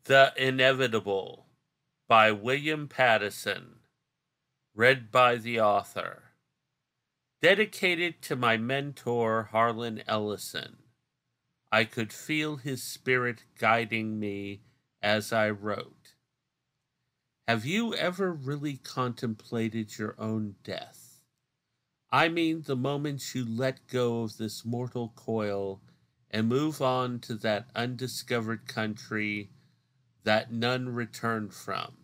The Inevitable by William Pattison, read by the author. Dedicated to my mentor, Harlan Ellison. I could feel his spirit guiding me as I wrote. Have you ever really contemplated your own death? I mean the moment you let go of this mortal coil and move on to that undiscovered country that none return from.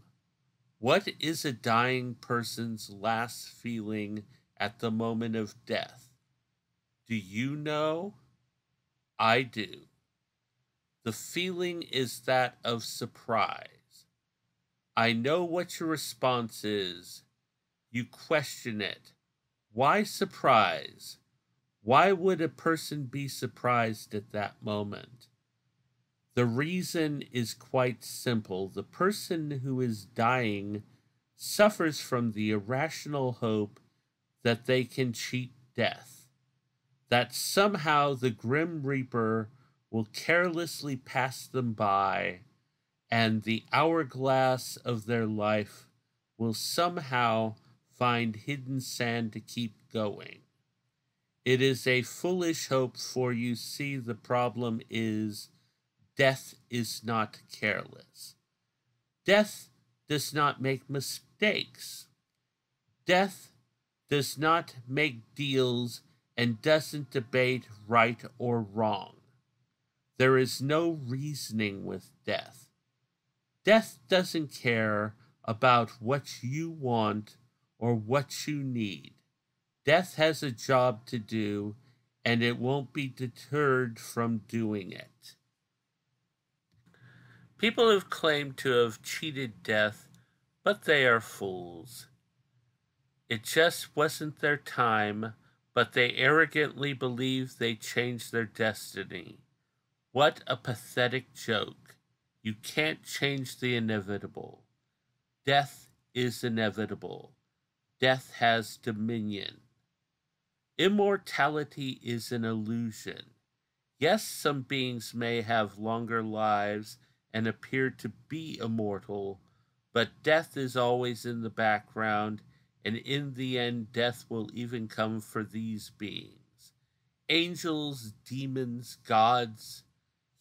What is a dying person's last feeling at the moment of death? Do you know? I do. The feeling is that of surprise. I know what your response is. You question it. Why surprise? Why would a person be surprised at that moment? The reason is quite simple. The person who is dying suffers from the irrational hope that they can cheat death, that somehow the Grim Reaper will carelessly pass them by, and the hourglass of their life will somehow find hidden sand to keep going. It is a foolish hope, for you see the problem is death is not careless. Death does not make mistakes. Death does not make deals and doesn't debate right or wrong. There is no reasoning with death. Death doesn't care about what you want or what you need. Death has a job to do, and it won't be deterred from doing it. People have claimed to have cheated death, but they are fools. It just wasn't their time, but they arrogantly believe they changed their destiny. What a pathetic joke. You can't change the inevitable. Death is inevitable. Death has dominion. Immortality is an illusion. Yes, some beings may have longer lives and appear to be immortal, but death is always in the background, and in the end death will even come for these beings. Angels, demons, gods,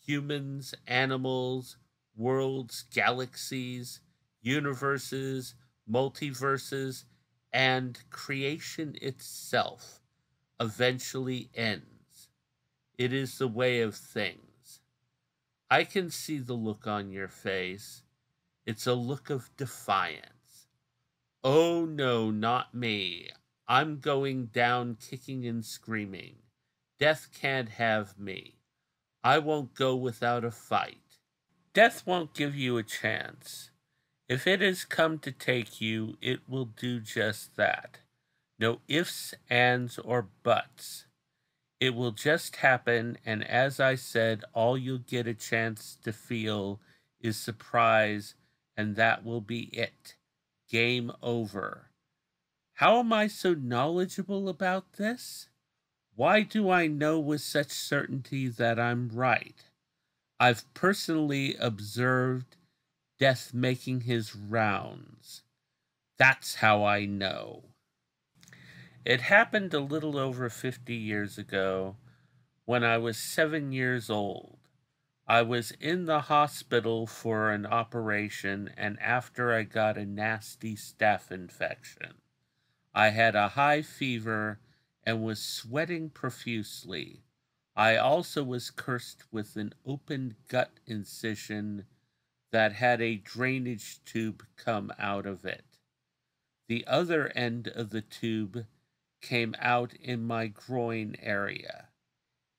humans, animals, worlds, galaxies, universes, multiverses, and creation itself eventually ends. It is the way of things. I can see the look on your face. It's a look of defiance. Oh no, not me. I'm going down kicking and screaming. Death can't have me. I won't go without a fight. Death won't give you a chance. If it has come to take you, it will do just that. No ifs, ands, or buts. It will just happen, and as I said, all you'll get a chance to feel is surprise, and that will be it. Game over. How am I so knowledgeable about this? Why do I know with such certainty that I'm right? I've personally observed death making his rounds. That's how I know. It happened a little over 50 years ago when I was 7 years old. I was in the hospital for an operation, and after I got a nasty staph infection. I had a high fever and was sweating profusely. I also was cursed with an open gut incision that had a drainage tube come out of it. The other end of the tube came out in my groin area.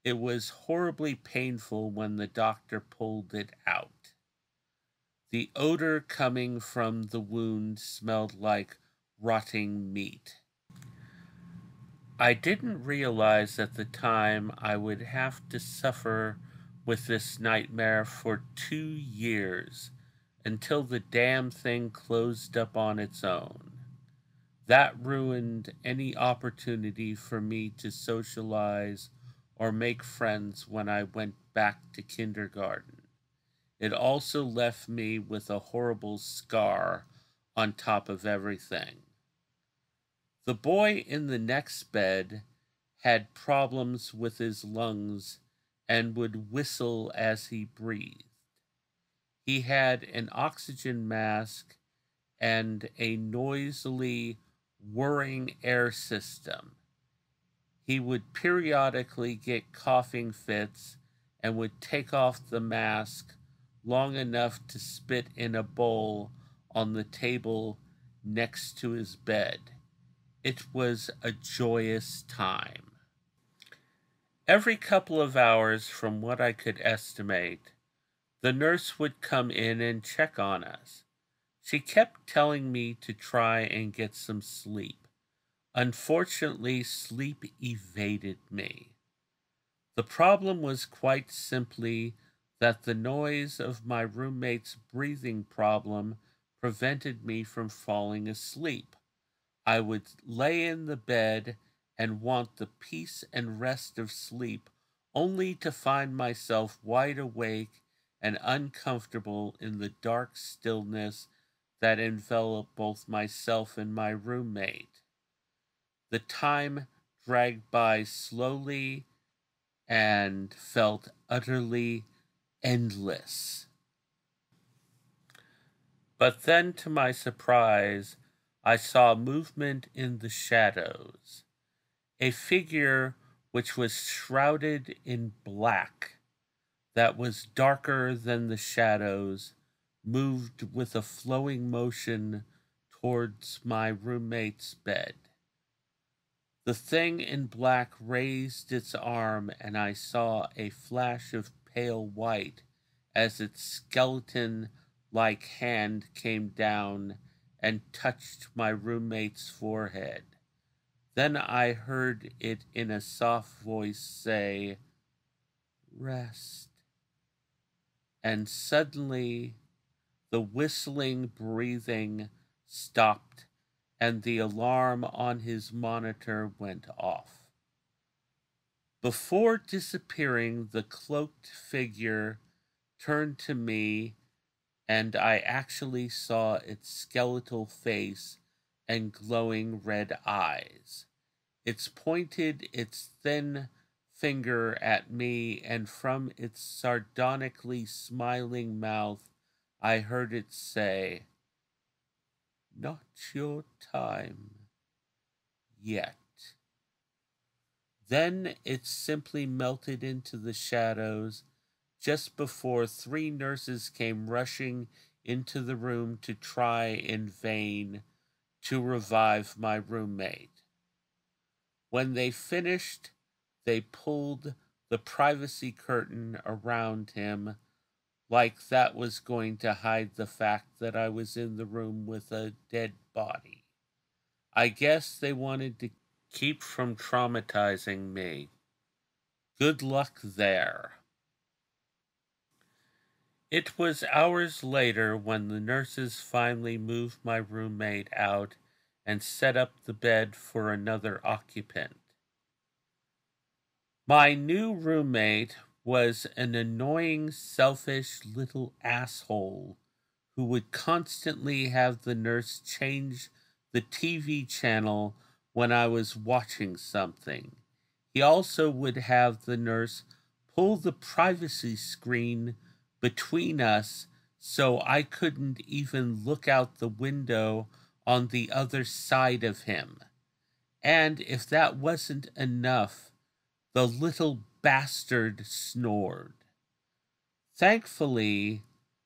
It was horribly painful when the doctor pulled it out. The odor coming from the wound smelled like rotting meat. I didn't realize at the time I would have to suffer with this nightmare for 2 years until the damn thing closed up on its own. That ruined any opportunity for me to socialize or make friends when I went back to kindergarten. It also left me with a horrible scar on top of everything. The boy in the next bed had problems with his lungs and would whistle as he breathed. He had an oxygen mask and a noisily whirring air system. He would periodically get coughing fits and would take off the mask long enough to spit in a bowl on the table next to his bed. It was a joyous time. Every couple of hours, from what I could estimate, the nurse would come in and check on us. She kept telling me to try and get some sleep. Unfortunately, sleep evaded me. The problem was quite simply that the noise of my roommate's breathing problem prevented me from falling asleep. I would lay in the bed and want the peace and rest of sleep, only to find myself wide awake and uncomfortable in the dark stillness that enveloped both myself and my roommate. The time dragged by slowly and felt utterly endless. But then, to my surprise, I saw movement in the shadows. A figure which was shrouded in black, that was darker than the shadows, moved with a flowing motion towards my roommate's bed. The thing in black raised its arm, and I saw a flash of pale white as its skeleton-like hand came down and touched my roommate's forehead. Then I heard it in a soft voice say, "Rest." And suddenly the whistling breathing stopped and the alarm on his monitor went off. Before disappearing, the cloaked figure turned to me, and I actually saw its skeletal face and glowing red eyes. It pointed its thin finger at me, and from its sardonically smiling mouth, I heard it say, "Not your time yet." Then it simply melted into the shadows just before 3 nurses came rushing into the room to try in vain to revive my roommate. When they finished, they pulled the privacy curtain around him like that was going to hide the fact that I was in the room with a dead body. I guess they wanted to keep from traumatizing me. Good luck there. It was hours later when the nurses finally moved my roommate out and set up the bed for another occupant. My new roommate was an annoying, selfish little asshole who would constantly have the nurse change the TV channel when I was watching something. He also would have the nurse pull the privacy screen between us so I couldn't even look out the window on the other side of him. And if that wasn't enough, the little bastard snored. Thankfully,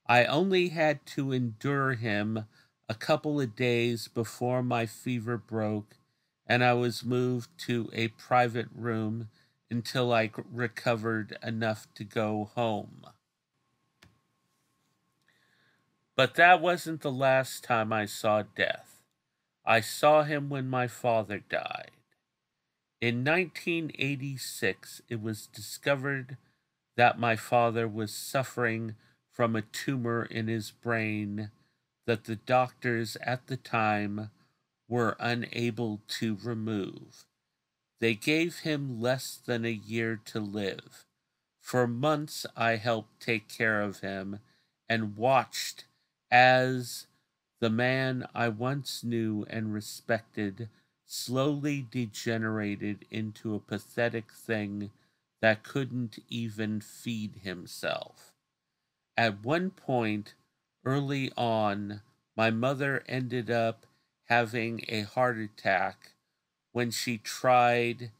I only had to endure him a couple of days before my fever broke and I was moved to a private room until I recovered enough to go home. But that wasn't the last time I saw death. I saw him when my father died. In 1986, it was discovered that my father was suffering from a tumor in his brain that the doctors at the time were unable to remove. They gave him less than a year to live. For months, I helped take care of him, and watched as the man I once knew and respected slowly degenerated into a pathetic thing that couldn't even feed himself. At one point, early on, my mother ended up having a heart attack when she tried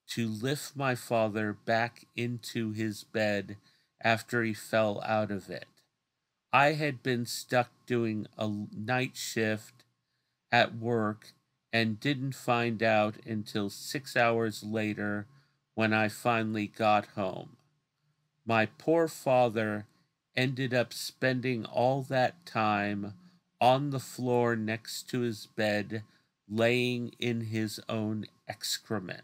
to lift my father back into his bed after he fell out of it. I had been stuck doing a night shift at work and didn't find out until 6 hours later when I finally got home. My poor father ended up spending all that time on the floor next to his bed, laying in his own excrement.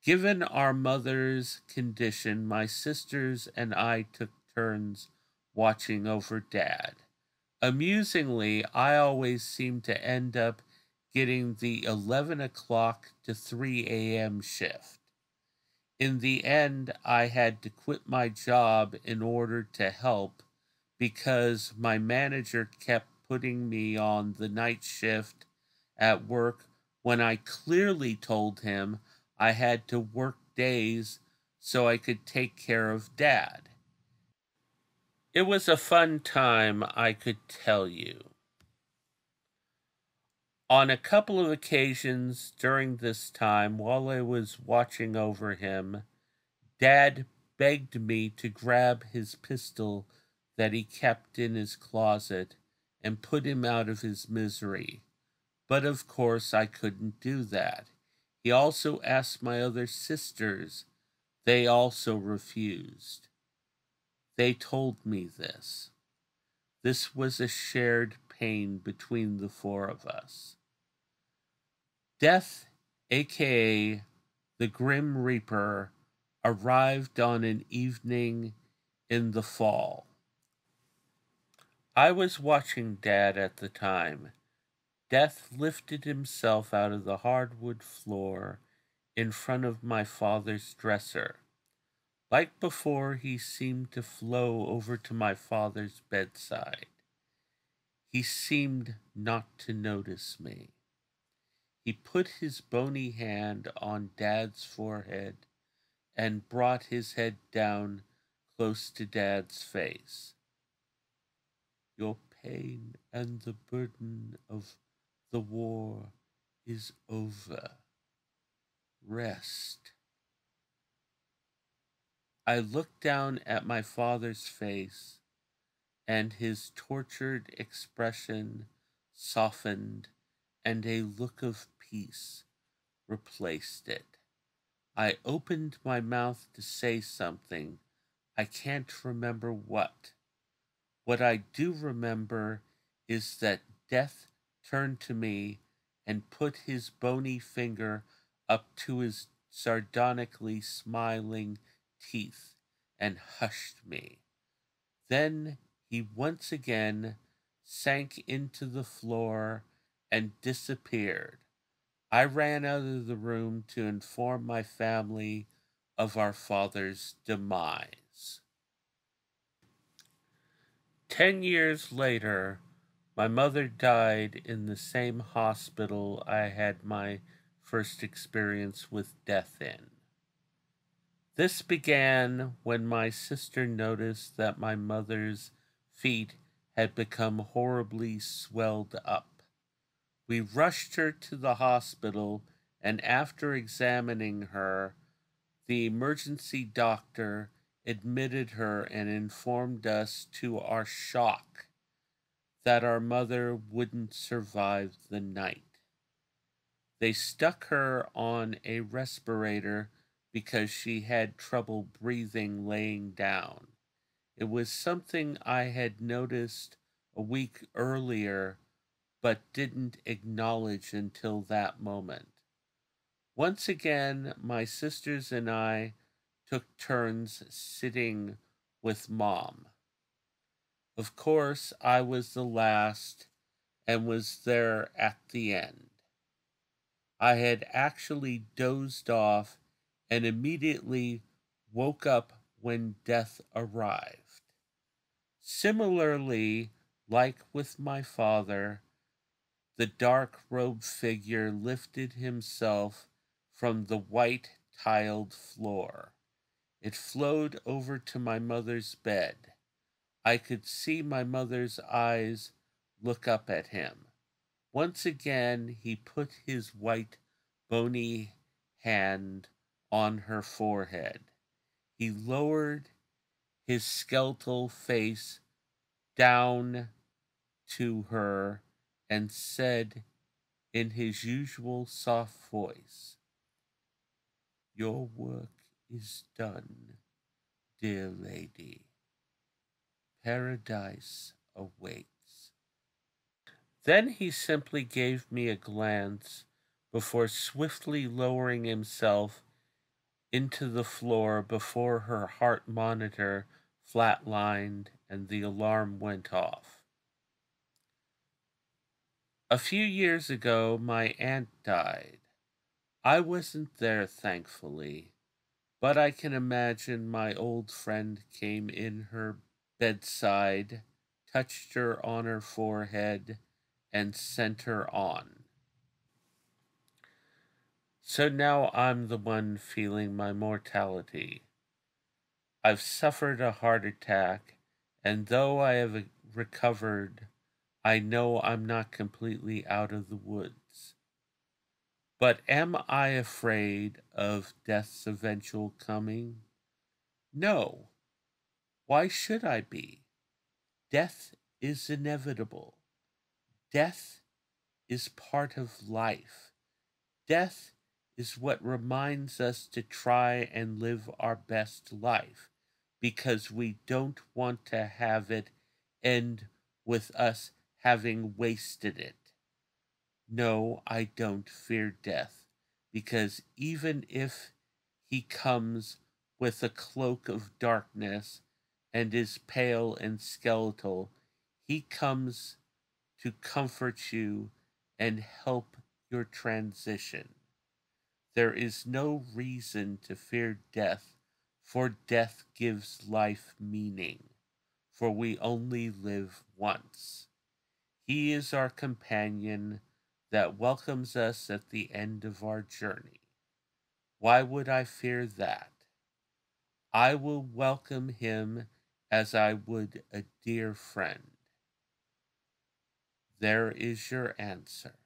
Given our mother's condition, my sisters and I took turns watching over Dad. Amusingly, I always seemed to end up getting the 11 o'clock to 3 a.m. shift. In the end, I had to quit my job in order to help because my manager kept putting me on the night shift at work when I clearly told him I had to work days so I could take care of Dad. It was a fun time, I could tell you. On a couple of occasions during this time, while I was watching over him, Dad begged me to grab his pistol that he kept in his closet and put him out of his misery. But of course I couldn't do that. He also asked my other sisters. They also refused. They told me this. This was a shared pain between the four of us. Death, aka the Grim Reaper, arrived on an evening in the fall. I was watching Dad at the time. Death lifted himself out of the hardwood floor in front of my father's dresser. Like before, he seemed to flow over to my father's bedside. He seemed not to notice me. He put his bony hand on Dad's forehead and brought his head down close to Dad's face. Your pain and the burden of the war is over. Rest. I looked down at my father's face, and his tortured expression softened, and a look of peace replaced it. I opened my mouth to say something. I can't remember what. What I do remember is that Death turned to me and put his bony finger up to his sardonically smiling teeth and hushed me. Then he once again sank into the floor and disappeared. I ran out of the room to inform my family of our father's demise. 10 years later, my mother died in the same hospital I had my first experience with death in. This began when my sister noticed that my mother's feet had become horribly swelled up. We rushed her to the hospital, and after examining her, the emergency doctor admitted her and informed us to our shock that our mother wouldn't survive the night. They stuck her on a respirator because she had trouble breathing laying down. It was something I had noticed a week earlier but didn't acknowledge until that moment. Once again, my sisters and I took turns sitting with Mom. Of course, I was the last and was there at the end. I had actually dozed off and immediately woke up when death arrived. Similarly, like with my father, the dark-robed figure lifted himself from the white tiled floor. It flowed over to my mother's bed. I could see my mother's eyes look up at him. Once again, he put his white, bony hand on her forehead. He lowered his skeletal face down to her and said in his usual soft voice, "Your work is done, dear lady. Paradise awaits." Then he simply gave me a glance before swiftly lowering himself into the floor before her heart monitor flatlined and the alarm went off. A few years ago, my aunt died. I wasn't there, thankfully, but I can imagine my old friend came in her bedside, touched her on her forehead, and sent her on. So now I'm the one feeling my mortality. I've suffered a heart attack, and though I have recovered, I know I'm not completely out of the woods. But am I afraid of death's eventual coming? No. Why should I be? Death is inevitable. Death is part of life. Death is what reminds us to try and live our best life because we don't want to have it end with us having wasted it. No, I don't fear death, because even if he comes with a cloak of darkness and is pale and skeletal, he comes to comfort you and help your transition. There is no reason to fear death, for death gives life meaning, for we only live once. He is our companion that welcomes us at the end of our journey. Why would I fear that? I will welcome him as I would a dear friend. There is your answer.